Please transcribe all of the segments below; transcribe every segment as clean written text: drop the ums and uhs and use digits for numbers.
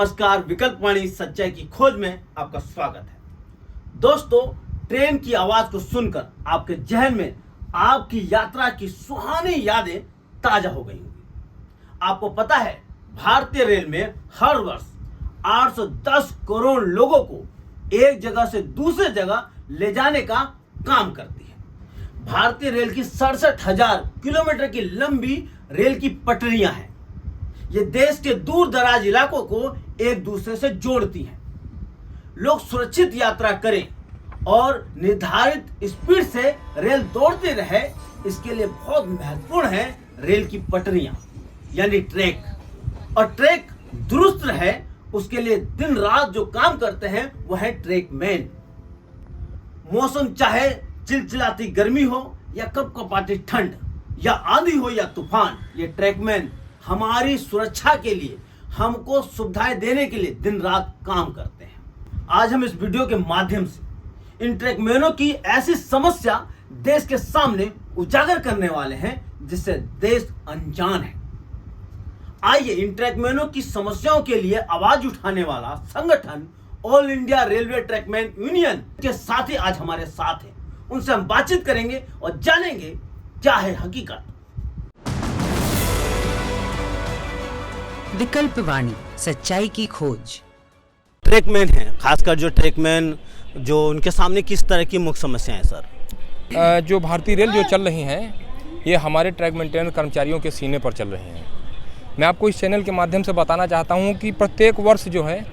नमस्कार, विकल्प वाणी सच्चाई की खोज में आपका स्वागत है। दोस्तों, ट्रेन की आवाज को सुनकर आपके जहन में आपकी यात्रा की सुहानी यादें ताजा हो गई होंगी। आपको पता है, भारतीय रेल में हर वर्ष 810 करोड़ लोगों को एक जगह से दूसरे जगह ले जाने का काम करती है। भारतीय रेल की 67,000 किलोमीटर की लंबी रेल की पटरियां हैं। ये देश के दूर दराज इलाकों को एक दूसरे से जोड़ती हैं। लोग सुरक्षित यात्रा करें और निर्धारित स्पीड से रेल दौड़ते रहे, इसके लिए बहुत महत्वपूर्ण है रेल की पटरियां यानी ट्रैक। और ट्रैक दुरुस्त रहे, उसके लिए दिन रात जो काम करते हैं वह है ट्रैकमैन। मौसम चाहे चिलचिलाती गर्मी हो या कपकपाती ठंड या आंधी हो या तूफान, ये ट्रैकमैन हमारी सुरक्षा के लिए, हमको सुविधाएं देने के लिए दिन रात काम करते हैं। आज हम इस वीडियो के माध्यम से इन ट्रैकमैनों की ऐसी समस्या देश के सामने उजागर करने वाले हैं जिससे देश अनजान है। आइए इन ट्रैकमैनों की समस्याओं के लिए आवाज उठाने वाला संगठन all India railway trackman union के साथी आज हमारे साथ हैं। उनसे हम बातचीत करेंगे और जानेंगे क्या है हकीकत। विकल्प वाणी सच्चाई की खोज। ट्रैकमैन हैं, खासकर जो ट्रैकमैन जो उनके सामने किस तरह की मुख्य समस्याएं हैं सर? जो भारतीय रेल जो चल रही हैं, ये हमारे ट्रैक मेंटेनेंस कर्मचारियों के सीने पर चल रही हैं। मैं आपको इस चैनल के माध्यम से बताना चाहता हूं कि प्रत्येक वर्ष जो है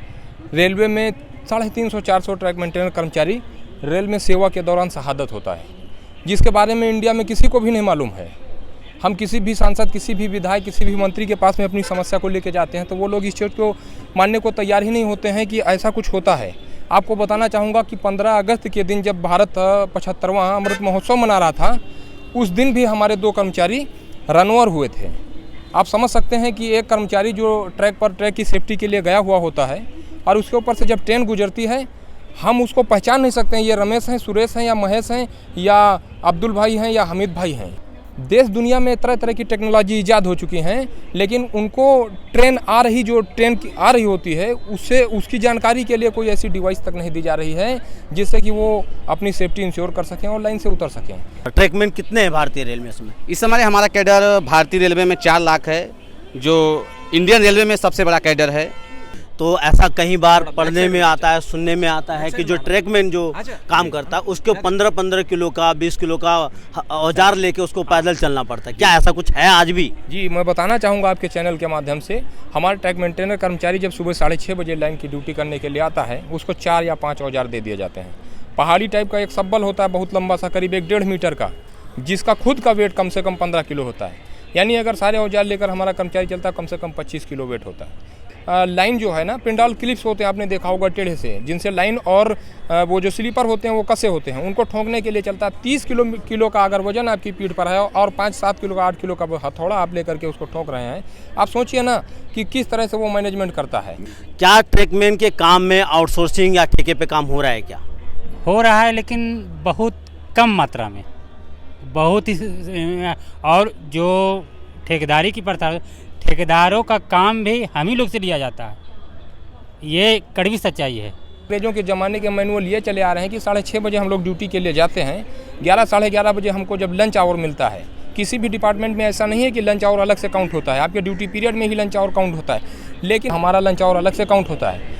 रेलवे में 350-400 ट्रैक मेंटेनेंस कर्मचारी रेल में सेवा के दौरान शहादत होता है, जिसके बारे में इंडिया में किसी को भी नहीं मालूम है। हम किसी भी सांसद, किसी भी विधायक, किसी भी मंत्री के पास में अपनी समस्या को लेकर जाते हैं तो वो लोग इस चीज़ को मानने को तैयार ही नहीं होते हैं कि ऐसा कुछ होता है। आपको बताना चाहूँगा कि 15 अगस्त के दिन जब भारत 75वां अमृत महोत्सव मना रहा था, उस दिन भी हमारे 2 कर्मचारी रनओवर हुए थे। आप समझ सकते हैं कि एक कर्मचारी जो ट्रैक पर ट्रैक की सेफ्टी के लिए गया हुआ होता है और उसके ऊपर से जब ट्रेन गुजरती है, हम उसको पहचान नहीं सकते हैं ये रमेश हैं, सुरेश हैं या महेश हैं या अब्दुल भाई हैं या हमीद भाई हैं। देश दुनिया में तरह तरह की टेक्नोलॉजी ईजाद हो चुकी हैं, लेकिन उनको ट्रेन आ रही होती है, उससे उसकी जानकारी के लिए कोई ऐसी डिवाइस तक नहीं दी जा रही है जिससे कि वो अपनी सेफ्टी इंश्योर कर सकें और लाइन से उतर सकें। ट्रैकमैन कितने हैं भारतीय रेल में इसमें? इस समय हमारा कैडर भारतीय रेलवे में 4 लाख है, जो इंडियन रेलवे में सबसे बड़ा कैडर है। तो ऐसा कई बार पढ़ने में आता है, सुनने में आता है कि जो ट्रैकमैन जो काम करता है उसको 15-15 किलो का, 20 किलो का औजार लेके उसको पैदल चलना पड़ता है। क्या ऐसा कुछ है आज भी? जी, मैं बताना चाहूँगा आपके चैनल के माध्यम से, हमारे ट्रैक मेंटेनर कर्मचारी जब सुबह 6:30 बजे लाइन की ड्यूटी करने के लिए आता है, उसको 4 या 5 औजार दे दिए जाते हैं। पहाड़ी टाइप का एक सब्बल होता है, बहुत लंबा सा, करीब 1-1.5 मीटर का, जिसका खुद का वेट कम से कम 15 किलो होता है। यानी अगर सारे औजार लेकर हमारा कर्मचारी चलता है, कम से कम 25 किलो वेट होता है। लाइन जो है ना, पिंडाल क्लिप्स होते हैं, आपने देखा होगा टेढ़े से, जिनसे लाइन और वो जो स्लीपर होते हैं वो कसे होते हैं, उनको ठोकने के लिए चलता है। 30 किलो का अगर वजन आपकी पीठ पर है और 5-7 किलो का, 8 किलो का हथौड़ा आप लेकर के उसको ठोक रहे हैं, आप सोचिए ना कि किस तरह से वो मैनेजमेंट करता है। क्या ट्रैकमैन के काम में आउटसोर्सिंग या ठेके पे काम हो रहा है? क्या हो रहा है, लेकिन बहुत कम मात्रा में, बहुत ही। और जो ठेकेदारी की प्रथा, ठेकेदारों का काम भी हम ही लोग से लिया जाता है, ये कड़वी सच्चाई है। अंग्रेजों के ज़माने के मैनुअल ये चले आ रहे हैं कि 6:30 बजे हम लोग ड्यूटी के लिए जाते हैं, 11-11:30 बजे हमको जब लंच आवर मिलता है। किसी भी डिपार्टमेंट में ऐसा नहीं है कि लंच आवर अलग से काउंट होता है, आपके ड्यूटी पीरियड में ही लंच आवर काउंट होता है, लेकिन हमारा लंच आवर अलग से काउंट होता है।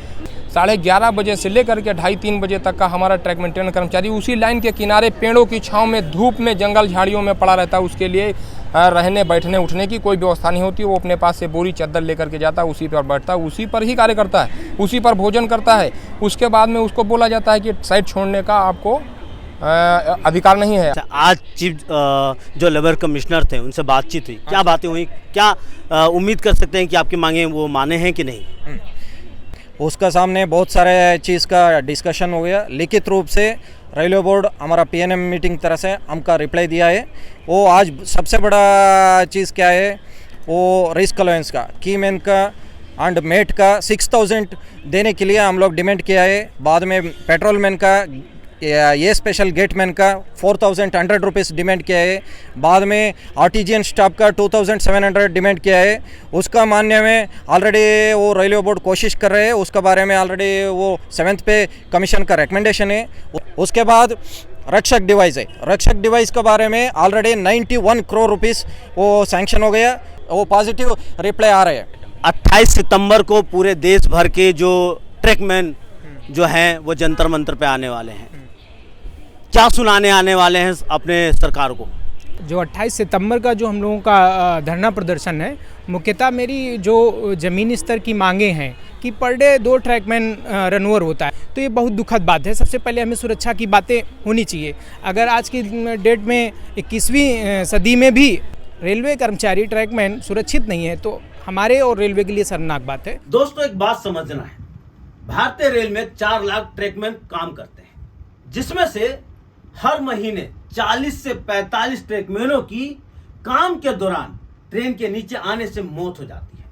11:30 बजे से लेकर के 2:30-3 बजे तक का हमारा ट्रैक मेंटेनेंस कर्मचारी उसी लाइन के किनारे पेड़ों की छांव में, धूप में, जंगल झाड़ियों में पड़ा रहता है। उसके लिए रहने, बैठने, उठने की कोई व्यवस्था नहीं होती। वो अपने पास से बोरी चादर लेकर के जाता है, उसी पर बैठता है, उसी पर ही कार्य करता है, उसी पर भोजन करता है। उसके बाद में उसको बोला जाता है कि साइट छोड़ने का आपको अधिकार नहीं है। आज चीफ जो लेबर कमिश्नर थे उनसे बातचीत हुई, क्या बातें हुई? क्या उम्मीद कर सकते हैं कि आपकी मांगे वो माने हैं कि नहीं? उसका सामने बहुत सारे चीज़ का डिस्कशन हो गया। लिखित रूप से रेलवे बोर्ड हमारा PNM मीटिंग तरह से हमका रिप्लाई दिया है। वो आज सबसे बड़ा चीज़ क्या है, वो रिस्क अलाउंस का, की मैन का एंड मेट का 6000 देने के लिए हम लोग डिमांड किया है। बाद में पेट्रोल मैन का ये स्पेशल गेटमैन का 4,100 रुपीज़ डिमांड किया है। बाद में आर्टिजियन स्टाफ का 2,700 डिमांड किया है। उसका मानने में ऑलरेडी वो रेलवे बोर्ड कोशिश कर रहे हैं, उसका बारे में ऑलरेडी वो 7th पे कमीशन का रिकमेंडेशन है। उसके बाद रक्षक डिवाइस है, रक्षक डिवाइस के बारे में ऑलरेडी 91 करोड़ रुपीज़ वो सैंक्शन हो गया, वो पॉजिटिव रिप्लाई आ रहे हैं। 28 सितंबर को पूरे देश भर के जो ट्रैकमैन जो हैं वो जंतर मंतर पे आने वाले हैं, क्या सुनाने आने वाले हैं अपने सरकार को? जो 28 सितंबर का जो हम लोगों का धरना प्रदर्शन है, मुख्यतः मेरी जो ज़मीनी स्तर की मांगे हैं कि पर डे 2 ट्रैकमैन रनओवर होता है, तो ये बहुत दुखद बात है। सबसे पहले हमें सुरक्षा की बातें होनी चाहिए। अगर आज की डेट में 21वीं सदी में भी रेलवे कर्मचारी ट्रैकमैन सुरक्षित नहीं है तो हमारे और रेलवे के लिए शर्मनाक बात है। दोस्तों, एक बात समझना है, भारतीय रेल में 4 लाख ट्रैकमैन काम करते हैं, जिसमें से हर महीने 40 से 45 ट्रैकमैनों की काम के दौरान ट्रेन के नीचे आने से मौत हो जाती है।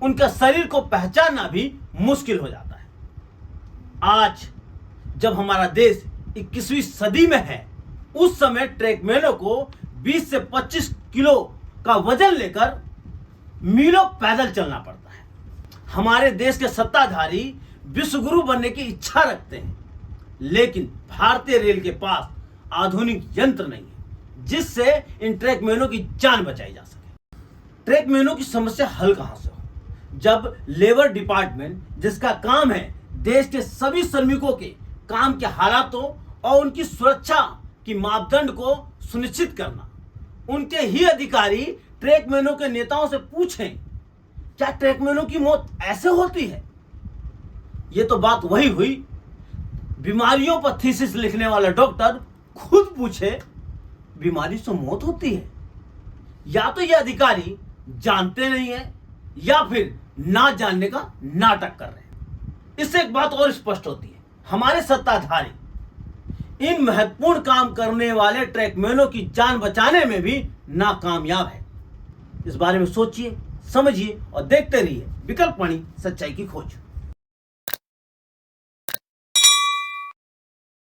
उनका शरीर को पहचानना भी मुश्किल हो जाता है। आज जब हमारा देश 21वीं सदी में है, उस समय ट्रैकमैनों को 20 से 25 किलो का वजन लेकर मीलों पैदल चलना पड़ता है। हमारे देश के सत्ताधारी विश्वगुरु बनने की इच्छा रखते हैं, लेकिन भारतीय रेल के पास आधुनिक यंत्र नहीं है जिससे इन ट्रैकमैनों की जान बचाई जा सके। ट्रैकमैनों की समस्या हल कहां से हो, जब लेबर डिपार्टमेंट, जिसका काम है देश के सभी श्रमिकों के काम के हालातों और उनकी सुरक्षा की मापदंड को सुनिश्चित करना, उनके ही अधिकारी ट्रैकमैनों के नेताओं से पूछें क्या ट्रैकमैनों की मौत ऐसे होती है? ये तो बात वही हुई, बीमारियों पर थीसिस लिखने वाला डॉक्टर खुद पूछे बीमारी से मौत होती है। या तो ये अधिकारी जानते नहीं है या फिर ना जानने का नाटक कर रहे हैं। इससे एक बात और स्पष्ट होती है, हमारे सत्ताधारी इन महत्वपूर्ण काम करने वाले ट्रैकमैनों की जान बचाने में भी नाकामयाब है। इस बारे में सोचिए, समझिए और देखते रहिए विकल्प वाणी, सच्चाई की खोज।